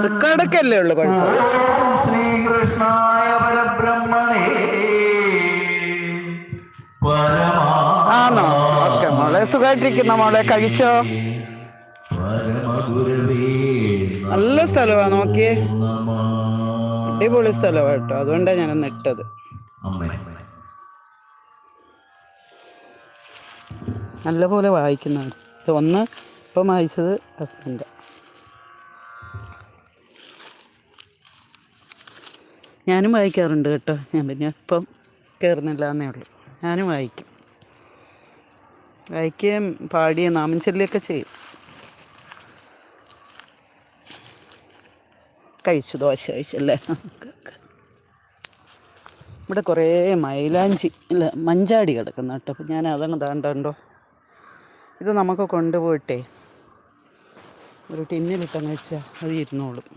റെക്കോർഡൊക്കെ ഉള്ളു കുഴപ്പം. ശ്രീകൃഷ്ണായ പരബ്രഹ്മണേ ആണോ? ഓക്കെ മോളെ, സുഖമായിട്ടിരിക്കുന്ന മോളെ, കഴിച്ചോ? നല്ല സ്ഥലമാണ്, നോക്കിയേ, അടിപൊളി സ്ഥലമാണ് കേട്ടോ. അതുകൊണ്ടാണ് ഞാനൊന്ന് ഇട്ടത്. നല്ലപോലെ വായിക്കുന്നവർ. ഇത് ഒന്ന് ഇപ്പം വായിച്ചത് ഹസ്ബൻഡ്. ഞാനും വായിക്കാറുണ്ട് കേട്ടോ. ഞാൻ പിന്നെ ഇപ്പം കയറുന്നില്ല എന്നേ ഉള്ളൂ. ഞാനും വായിക്കുകയും പാടിയ നാമം ചൊല്ലിയൊക്കെ ചെയ്യും. കഴിച്ചു, ദോശ കഴിച്ചല്ലേ. ഇവിടെ കുറേ മൈലാഞ്ചി ഇല്ല മഞ്ചാടി കിടക്കുന്ന കേട്ടോ. അപ്പം ഞാൻ അതങ്ങ് താണ്ടോ. ഇത് നമുക്ക് കൊണ്ടുപോയിട്ടേ ഒരു ടിന്നിലിട്ടങ്ങ് വെച്ചാൽ അത് ഇരുന്നോളും.